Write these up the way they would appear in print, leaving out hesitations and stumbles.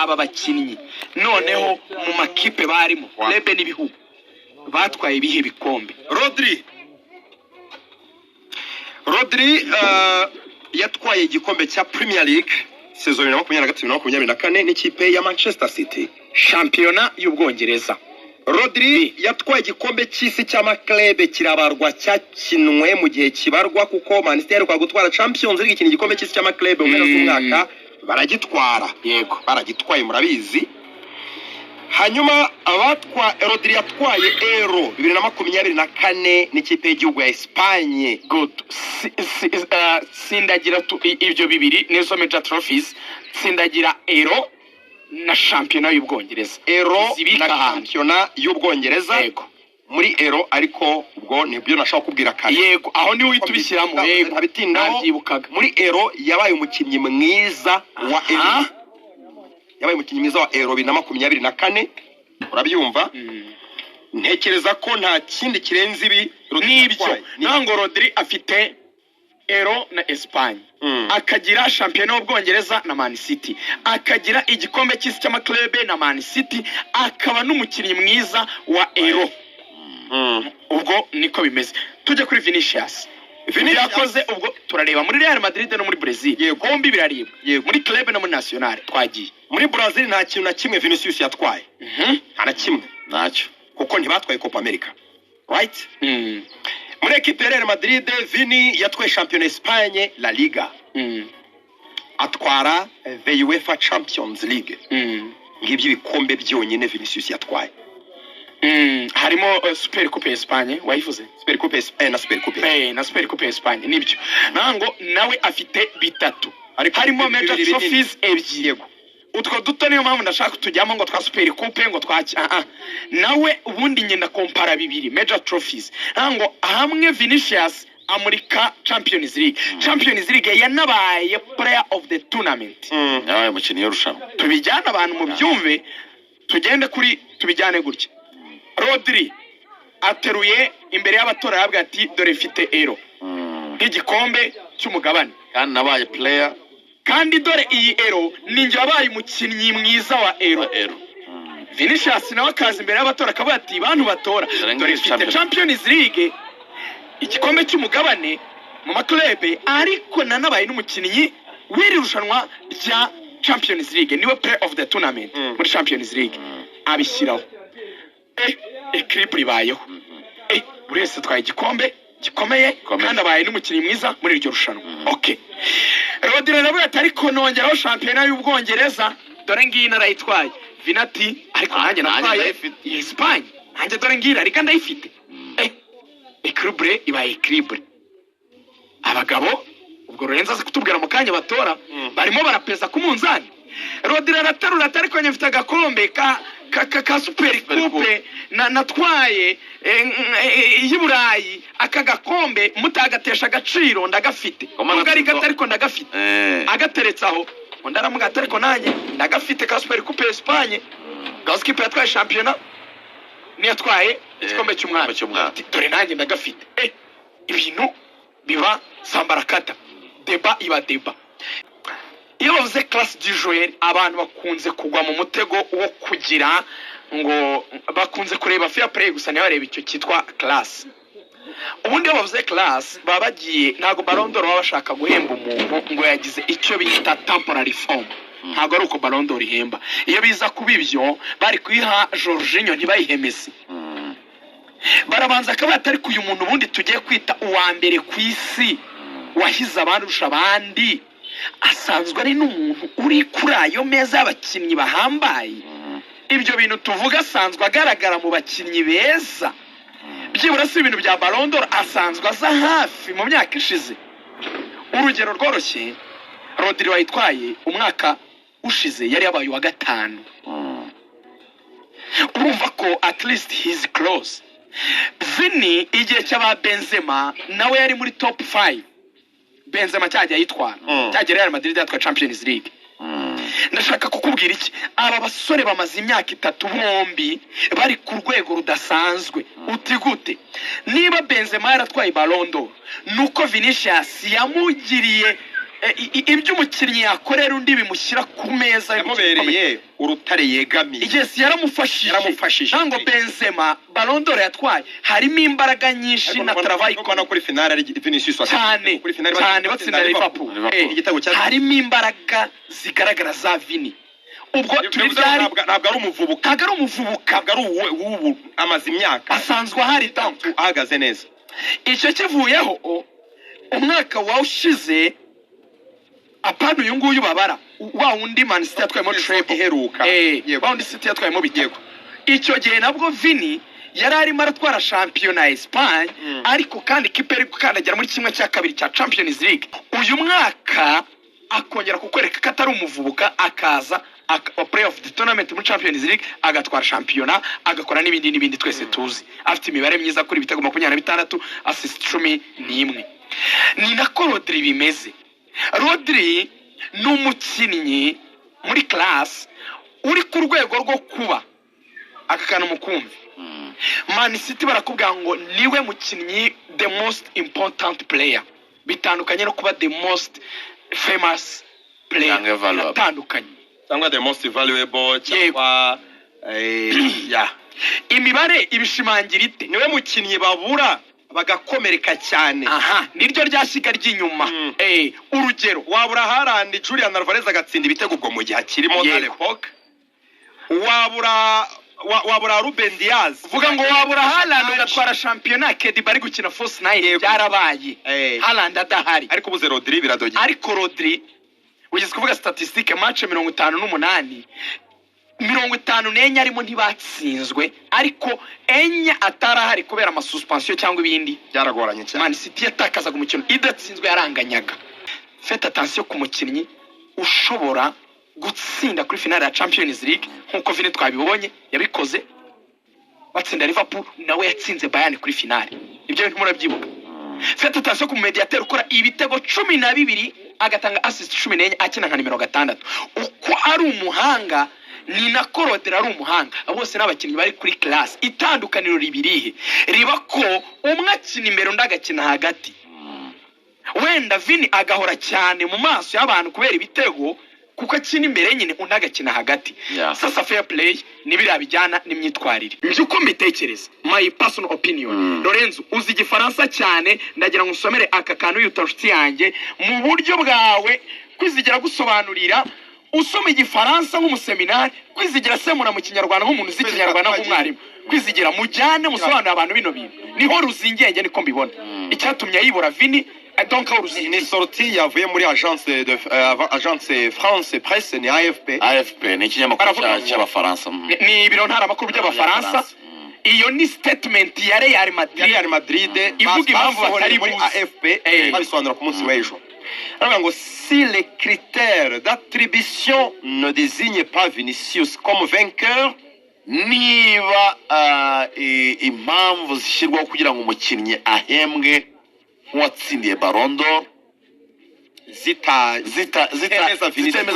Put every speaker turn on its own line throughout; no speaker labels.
aba bakinnyi noneho mu makipe barimo lebe n'ibihugu batwaye ibihe bikombe.
Rodri yatwaye igikombe cya Premier League season 2023-2024 n'ikipe ya Manchester City,
shampiyona y'Ubwongereza.
Rodri yatwaye igikombe cy'isi cy'amaklebe kirabarwa cyakinwe mu gihe kibarwa kuko Man City yariko gutwara Champions League ikintu igikombe cy'isi cy'amaklebe mu mpera z'umwaka baragitwara.
Yego,
baragitwaye murabizi. Hanyuma Rodri yatwaye Euro 2024 n'ikipe y'igihugu ya Espagne.
Good. Sindagira ibyo bibiri nizo major trophies, sindagira Euro na shampiyona y'Ubwongereza.
Euro na shampiyona y'Ubwongereza.
Yego.
Muri Euro ariko ubwo nibyo nashaka kubwira kare.
Yego, aho ni uhitubishyiramo. Yego,
nabyibukaga. Muri Euro yabaye umukinnyi mwiza wa Euro. Yabaye umukinnyi mwiza wa Euro 2024. Urabyumva? Ntekereza ko nta kindi kirenze ibi
n'ibyo. Nango Rodri afite Euro na Espagne. Akagira shampiyona y'Ubwongereza na Man City. Akagira igikombe cy'isi cy'amaklebe na Man City. Akaba n'umukinnyi mwiza wa Euro. Ubwo niko bimeze. Tujye kuri Vinicius yakoze ubwo turareba muri Real Madrid no muri Brazil. Bombi biraribwa. Muri club no muri national twagiye.
Muri Brazil nta kintu na kimwe Vinicius yatwaye. Nta na kimwe ntacyo kuko ntibatwaye Copa America. Right? Muri equipe ya Real Madrid Vini yatwaye shampiyona Espagne La Liga. Atwara the UEFA Champions League. Ngibyo ibikombe byonyine Vinicius yatwaye.
Harimo Super Coupe Espagne wayivuze.
Super Coupe na Super Coupe.
Na Super Coupe Espagne nibyo. Nango nawe afite bitatu. Harimo major trophies ebyiri. Utwo duto niyo mpamvu ndashaka kutujyamo ngo twa Super Coupe ngo twaki nawe ubundi nyenda compara bibiri major trophies. Nango hamwe Vinicius America Champions League. Champions League yanabaye player of the tournament.
Yabaye umukinnyi w'irushanwa.
Tubijyana abantu mu byumve tugende kuri tubijyane gutya. Rodri ateruye imbere y'abatora yabwa ati dore mfite Euro nk'igikombe cy'umugabane
kandi nabaye player
kandi dore iyi Euro ninjye wabaye umukinnyi mwiza wa Euro. Vinicius nawe akaza imbere y'abatora akavuga ati bantu batora dore mfite Champions League igikombe cy'umugabane mu maklebe ariko nanabaye n'umukinnyi w'iri rushanwa rya Champions League niwe player of the tournament muri Champions League abishyiraho. Equilibre ibayeho. Buri wese twaye igikombe gikomeye kandi abaye n'umukinnyi mwiza muri iryo rushanwa. Okay. Rodri nawe atariko nongeraho shampiyona y'Ubwongereza dore ngiyi narayitwaye. Vinati ariko nanjye natwaye Espagne. Nanjye dore ngiyi ariko ndayifite. Equilibre ibaye equilibre. Abagabo ubwo Lorenzo aza kutubwira mu kanya batora barimo barapeza ku munzani. Rodri aratarura atariko nyafite agakombe ka Super Coupe natwaye y'Iburayi aka gakombe mutagatesha agaciro ndagafite. Ubwo gatariko ndagafite. Agateretsaho ndaramuga atariko nanjye ndagafite ka Super Coupe Espagne. Gaskipe yatwaye shampiyona ni yatwaye igikombe cy'umwana. Dore nanjye ndagafite. Ibintu biba sambarakata. Deba iba deba. Iyo bavuze classe du joueur abantu bakunze kugwa mu mutego wo kugira ngo bakunze kureba fair play gusa ntibareba icyo cyitwa classe. Ubundi iyo bavuze classe baba bagiye ntago Ballon d'Or baba bashaka guhemba umuntu ngo yagize icyo bita temporary form. Ntago ari uko Ballon d'Or ihemba. Iyo biza kuba ibyo bari kuyiha Jorginho ntibayihemese. Barabanza akaba atari kuyu muntu ubundi tugiye kwita uwa mbere ku isi wahize abarusha abandi. Asanzwe ari n'umuntu uri kuri ayo meza y'abakinnyi bahambaye. Ibyo bintu tuvuga asanzwe agaragara mu bakinnyi beza. Byibura si ibintu bya Ballon d'Or asanzwe aza hafi mu myaka ishize. Urugero rworoshye Rodri wayitwaye umwaka ushize yari yabaye wa gatanu. Urumva ko at least he's close. Vini igihe cy'aba Benzema nawe yari muri top 5. Benzema cyajya yitwara cyagera Real Madrid yatwa Champions League. Ndashaka kukubwira iki aba basore bamaze imyaka 3 bombi bari ku rwego rudasanzwe. Uti gute niba Benzema yaratwaye Ballon d'Or nuko Vinicius yamugiriye ibyo umukinnyi yakorera undi bimushyira ku meza
yamubereye urutare yegamiye.
Yes, yaramufashije ntango Benzema Ballon d'Or yatwaye harimo imbaraga nyinshi na travail
ikona kuri finale ari Vinicius
cyane batsinda Liverpool. Harimo imbaraga zigaragara za Vini. Ubwo tubyari
ntabwo ari umuvubuka, ntabwo ari ubu amaze imyaka
asanzwe hari tantu
ahagaze neza.
Icyo kivuyeho umwaka wawushize apana uyu nguyu babara wa wundi Man City yatwayemo treble
iheruka
wa wundi City yatwayemo bitego. Icyo gihe nabwo Vini yari arimo aratwara shampiyona ya Espagne ariko kandi kipe ari gukandagira muri kimwe cya kabiri cya Champions League. Uyu mwaka akongera kukwereka ko atari umuvubuka akaza play of the tournament muri Champions League agatwara shampiyona agakora n'ibindi twese tuzi. Afite imibare myiza kuri ibitego 26 assist 11. Ni nako Rodri bimeze. Rodri ni umukinnyi muri class uri ku rwego rwo kuba akakana mukumvi. Man City barakubwira ngo niwe mukinnyi the most important player, bitandukanye no kuba the most famous player, atandukanye
cyangwa the most valuable cyangwa
imibare ibishimangira ite.
Niwe mukinnyi babura bagakomereka cyane.
Niryo ryashyiga ry'inyuma. Urugero
wabura Haaland, Julian Alvarez agatsinda ibitego ubwo mu gihe kirimo na l'époque. Wabura Ruben Diaz,
vuga ngo wabura Haaland ugatwara shampiyona Kedi bari gukina Force 9 byarabaye. Haaland adahari
ariko buze Rodri biradogeye.
Ariko Rodri ugeze kuvuga statistique match 58 54 arimo ntibatsinzwe ariko enya atarahari kubera amasuspension cyangwa ibindi
byaragoranye cyane.
Man City yatakazaga umukino idatsinzwe yaranganyaga. Faites attention ku mukinnyi ushobora gutsinda kuri finale ya Champions League nkuko Vini twabibonye yabikoze batsinda Liverpool, nawe yatsinze Bayern kuri finale. Ibyo bintu murabyibuka. Faites attention ku mediateur ukora ibitego 12 agatanga assist 14 akina nka nimero 6. Uko ari umuhanga ni nako Rodri ari umuhanga. Bose n'abakinnyi bari kuri class. Itandukaniro ribirihe riba ko umwe akina imbere undi agakina hagati. Wenda Vini agahora cyane mu maso y'abantu kubera ibitego kuko akina imbere nyine undi agakina hagati. Sasa fair play nibira bijyana n'imyitwarire. Byuko mbitekereza my personal opinion. Lorenzo uzi igifaransa cyane, ndagira ngo usomere aka kantu y'utashuti yanjye mu buryo bwawe kwizigira gusobanurira usoma igifaransa nk'umuseminari, kwizigira semura mu kinyarwanda nk'umuntu uzi ikinyarwanda nk'umwarimu, kwizigira mujyane musobanurira abantu bino bintu. Niho ruzingenge niko mbibona. Icyatumye yibura Vini donc
ni sortie yavuye muri agence France Presse ni AFP
ni ikinyamakuru cy'abafaransa,
ni ibiro ntaramakuru by'abafaransa. Iyo ni statement ya Real Madrid ivuga impamvu batari
muri AFP babisobanura ku munsi w'ejo. Alors ngo si les critères d'attribution ne désignent pas Vinicius comme vainqueur,
niba impamvu zishyirwaho kugira ngo umukinnyi ahembwe nk'uwatsindiye Ballon d'Or zitemeza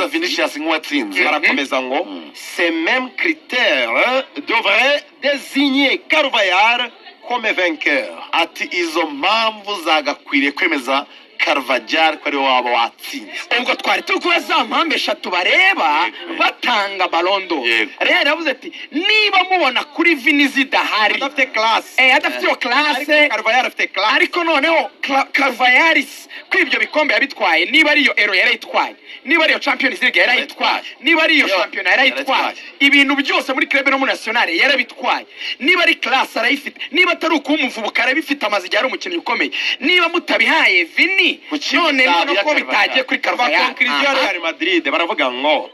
Vinicius nk'uwatsinze,
barakomeza ngo ces mêmes critères devraient désigner Carvajal comme vainqueur.
Ati izo mpamvu zagakwiriye kwemeza Carvajal ko ari waba watsinze.
Ubwo twari turi kuba za mpamvu eshatu bareba batanga Ballon d'Or. Rero yavuze ati niba mubona kuri Vini zidahari
adafite classe,
adafite iyo classe,
Carvajal afite classe.
Ariko noneho Carvajal kwibyo bikombe yabitwaye, niba ari iyo Euro yarayitwaye, niba ari iyo Champions League yarayitwaye, niba ari iyo shampiyona yarayitwaye, ibintu byose muri club no mu national yarabitwaye, niba ari classe arayifite, niba atari uko umuvubuka arabifite amazi yari umukinnyi ukomeye, niba mutabihaye Vini none ko bitagiye kuri Carvajal.
Conclusion ya Real Madrid baravuga ngo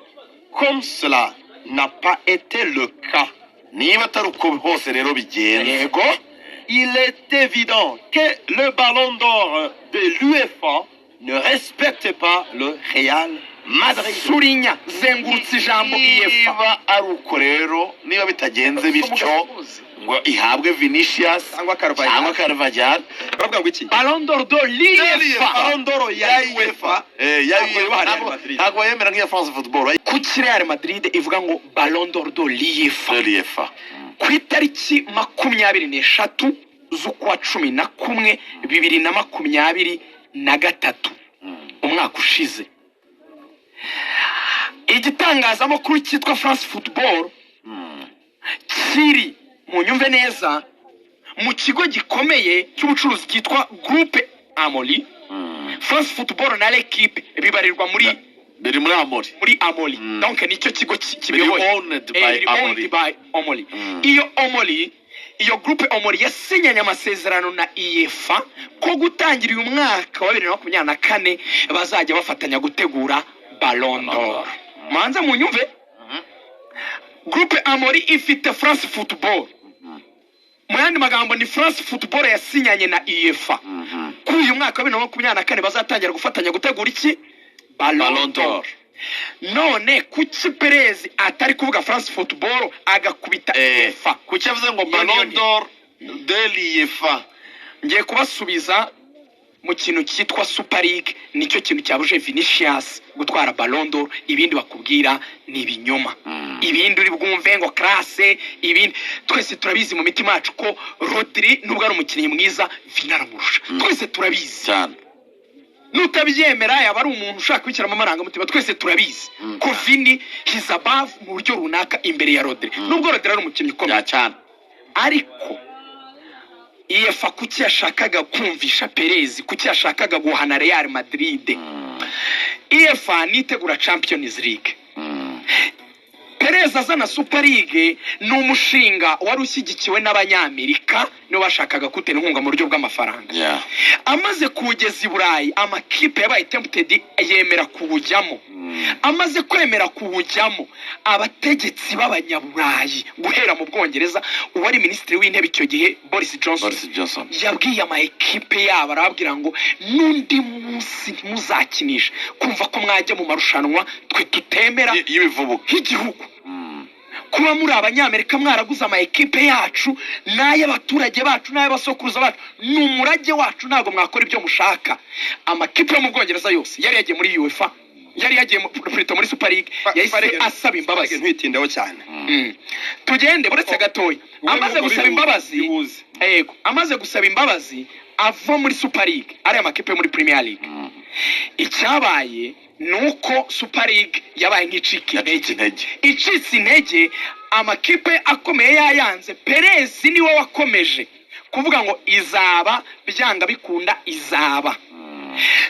comme cela n'a pas été le cas,
niba atari uko hose rero bigenda,
il est évident que le Ballon d'Or de l'UEFA ne respecte pas le Real Madrid.
Surinya zengurutse ijambo UEFA.
Niba ari uko rero, niba bitagenze bityo ngo ihabwe Vinicius cyangwa Carvajal,
baravuga ngo iki
Ballon d'Or de l'UEFA,
Ballon d'Or ya UEFA
ntabwo yemera nk'iya France Football.
Kuki Real Madrid ivuga ngo Ballon d'Or de l'UEFA ku itariki 23 z'ukwa 11 2023 umwaka ushize. Igitangazamakuru cyitwa France Football kiri mu nyumve neza mu kigo gikomeye cy'ubucuruzi cyitwa Groupe Amoli. France Football na l'équipe bibarirwa
biri muri Amoli.
Muri Amoli. Donc nicyo kigo kibiyoboye. Owned by Amoli. Iyo Amoli, iyo groupe Amoli yasinyanye amasezerano na UEFA ko gutangira uyu mwaka wa 2024 bazajya bafatanya gutegura Ballon d'Or. Manza mu nyumve. Groupe Amoli ifite France Football. Mu yandi magambo ni France Football yasinyanye na UEFA. Kuri uyu mwaka wa 2024 bazatangira gufatanya gutegura iki? Ballon d'Or. None kuki Perez atari kuvuga France Football agakubita UEFA?
Kuki avuze ngo Ballon d'Or de l'UEFA?
Ngiye kubasubiza mu kintu cyitwa Super League, nicyo kintu cyabuje Vinicius gutwara Ballon d'Or. Ibindi bakubwira ni ibinyoma. Ibindi uri bwumve ngo classe, ibindi twese turabizi mu mitima yacu ko Rodri nubwo ari umukinnyi mwiza Vini aramurusha. Twese turabizi
cyane.
Nutabyemera yaba ari umuntu ushaka kwikira amaranga mutima, twese turabizi ko Vini he's above mu buryo runaka imbere ya Rodri. Nubwo Rodri ari umukinnyi ukomeye
cyane,
ariko UEFA kuki yashakaga kumvisha Perez, kuki yashakaga guhana Real Madrid. UEFA nitegura Champions League. Perez azana Super League ni umushinga wari ushyigikiwe n'abanyamerika nibo bashakaga gutera inkunga mu buryo bw'amafaranga. Amaze kugeza i Burayi amakipe yabaye tempted yemera kuwujyamo. Amaze kwemera kuwujyamo abategetsi b'abanyaburayi guhera mu Bwongereza, uwari minisitiri w'intebe icyo gihe Boris Johnson yabwiye ama ekipe yabo arababwira ngo n'undi munsi ntimuzakinisha kumva ko mwajya mu marushanwa twe tutemera
y'ibivubuka
h'igihugu. Kuba muri abanyamerika mwaraguze ama ekipe yacu n'ay'abaturage bacu n'ay'abasokuruza bacu n'umurage wacu, ntago mwakora ibyo mushaka. Amakipe yo mu Bwongereza yose yari yagiye muri UEFA, yari yagiye muri Super League, yahise asaba imbabazi.
Ntwitindeho cyane.
Tugende buretse gatoya. Amaze gusaba imbabazi, yego amaze gusaba imbabazi ava muri Super League ari amakipe muri Premier League. Icyabaye nuko Super League yabaye nk'icika intege, amakipe akomeye yayanze. Perez niwe wakomeje kuvuga ngo izaba byanga bikunda izaba.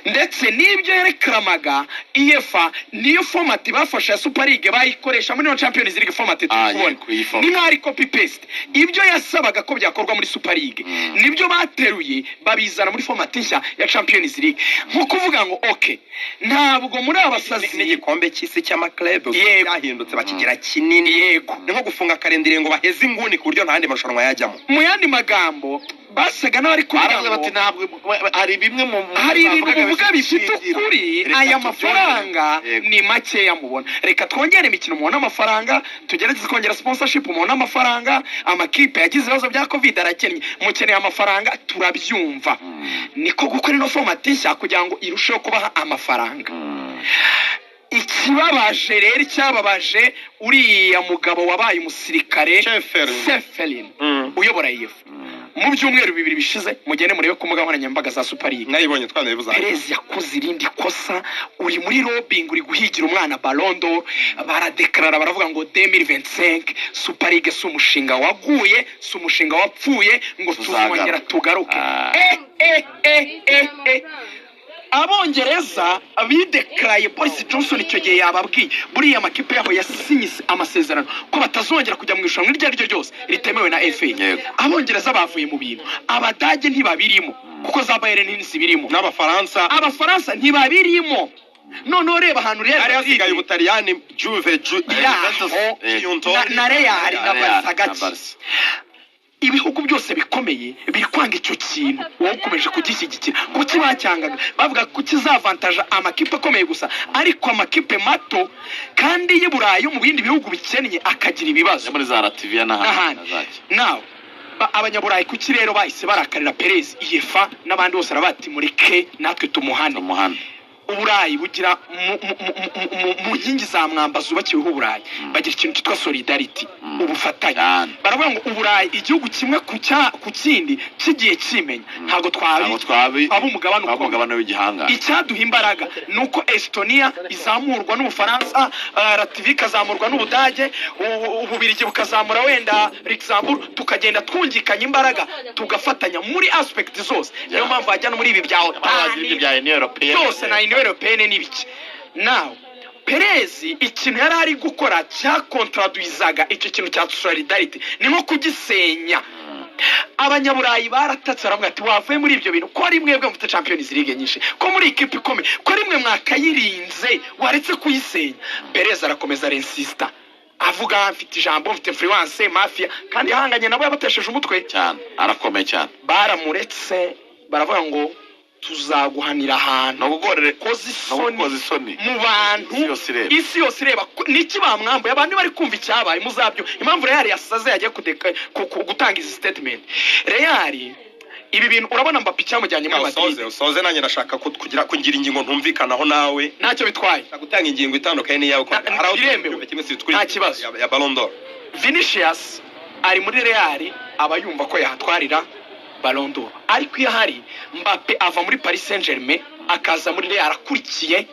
Ndetse nibyo yerekramaga UEFA niyo format bafashe ya Super League bayikoresha muri Champions League format tukubona ni nk'ari copy paste. Ibyo yasabaga ko byakorwa muri Super League nibyo bateruye babizana muri format nshya ya Champions League. Nko kuvuga ngo okay, ntabwo muri abasazi
n'igikombe cy'isi cy'amaklub byahindutse bakigira kinini.
Yego,
ni nko gufunga kalendire ngo baheze inguni ku buryo ntandi marushanwa yajyamo.
Mu yandi magambo basaga n'abari kuvuga
bati ntabwo hari bimwe mu
bivuga bifite ukuri. Aya mafaranga ni make yamubona. Reka twongere imikino mubona amafaranga, tugerageze kongera sponsorship mubona amafaranga. Amakipe yagize ibibazo bya Covid arakennye, mukeneye amafaranga turabyumva. Niko gukora ino format nshya kugira ngo irusheho kubaha amafaranga. Ikibabaje rero cyababaje uriya mugabo wabaye umusirikare Seferin uyobora UEFA. Mu byumweru bibiri bishize mugende murebe ku mbuga nkoranyambaga za Super League.
Nayibonye twanabivuze.
Perez yakoze irindi kosa, uri muri lobbying uri guhigira umwana Ballon d'Or. Baradeklara baravuga ngo 2025 Super League si umushinga waguye, si umushinga wapfuye ngo tuzongera tugaruke. Abongereza abidekraye Boris Johnson icyo gihe yababwiye buriya amakipe yabo yasinye amasezerano ko batazongera kujya mu irushanwa iryo ari ryo ryose ritemewe na FA. Abongereza bavuye mu bintu, Abadage ntibabirimo kuko za Bayern ntizibirimo, Abafaransa ntibabirimo. None reba ahantu rero
ari hasigaye Ubutaliyani, Juve,
na Real na Barca. Ibihugu byose bikomeye biri kwanga icyo kintu, wowe ukomeje kugishyigikira. Kuki bacyangaga bavuga ko kizavantaje amakipe akomeye gusa, ariko amakipe mato kandi y'Iburayi mu bindi bihugu bikennye akagira ibibazo
muri za Latvia n'ahandi.
Now abanyaburayi kuki rero bahise barakarira Perez, UEFA n'abandi bose arabati mureke natwe tumuhane. uburayi bugira mu nkingi za mwamba zubakiweho uburayi bagira ikintu cyitwa solidarity ubufatanye baravuga ngo uburayi igihugu kimwe ku kindi kigiye kimenya ntago twabi abo umugabane
w'igihanga
icyaduha imbaraga nuko Estonia izamurwa n'Ubufaransa Latvia ikazamurwa n'Ubudage Ububirigi bukazamura wenda Luxembourg tukagenda twungikanya imbaraga tugafatanya muri aspect zose niyo mpamvu hajya no muri ibi bya byose na Union Européenne n'ibiki now Perez ikintu yari ari gukora cya contraduizaga icyo kintu cya solidarity ni nko kugisenya abanyaburayi baratatse baravuga ati wavuye muri ibyo bintu ko ari mwebwe mufite Champions League nyinshi ko muri ikipe ikomeye ko ari mwe mwakayirinze waretse kuyisenya Perez arakomeza insista avuga mfite ijambo mfite influence mafia kandi yahanganye nabo yabatesheje umutwe
cyane arakomeye cyane
baramuretse baravuga ngo tuzaguhanira ahantu
no gugorere
kozi isoni mu bantu
isi
yose ireba niki bamwambuye abantu bari kumva icyabaye muzabyo impamvu Real yasaze yagiye gutanga izi statement Real ibi bintu urabona Mbappé cyamujyanye mu Madrid
usoze nanjye nashaka kugira ingingo ntumvikanaho nawe
ntacyo bitwaye
gutanga ingingo itandukanye n'iyawe ko
nta kibazo
ya Ballon d'Or
Vinicius ari muri Real aba yumva ko yahatwarira Ballon d'Or ariko iyo hari Mbappé ava muri Paris Saint-Germain akaza muri Real akurikiye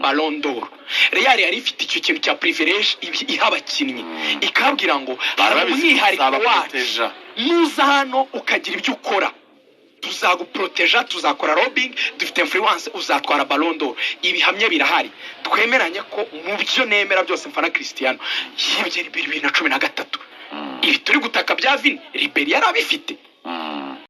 Ballon d'Or Real yari ifite icyo kintu cya privilege iha abakinnyi ikabwira ngo umwihariko wacu nuza hano ukagira ibyo ukora tuzaguproteja tuzakora lobbying dufite influence uzatwara Ballon d'Or ibihamye birahari twemeranye ko mu byo nemera byose mfana Cristiano yibye 2013 ibi turi gutaka bya Vini Ribery yarabifite